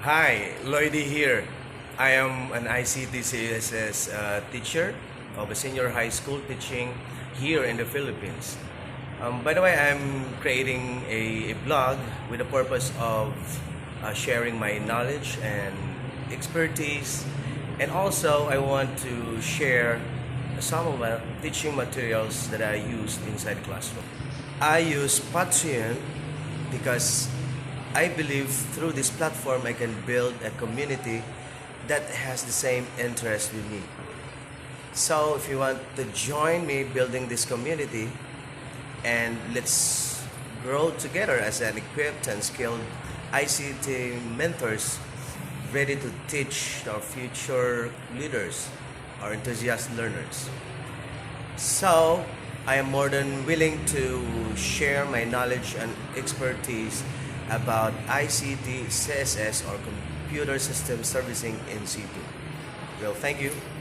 Hi, Lloyd here. I am an ICT CSS teacher of a senior high school teaching here in the Philippines. By the way, I'm creating a blog with the purpose of sharing my knowledge and expertise, and also I want to share some of my teaching materials that I used inside the classroom. I use Patreon because I believe through this platform I can build a community that has the same interest with me. So if you want to join me building this community, and let's grow together as an equipped and skilled ICT mentors ready to teach our future leaders, our enthusiast learners. So I am more than willing to share my knowledge and expertise about ICT CSS or computer system servicing in situ. Well, thank you.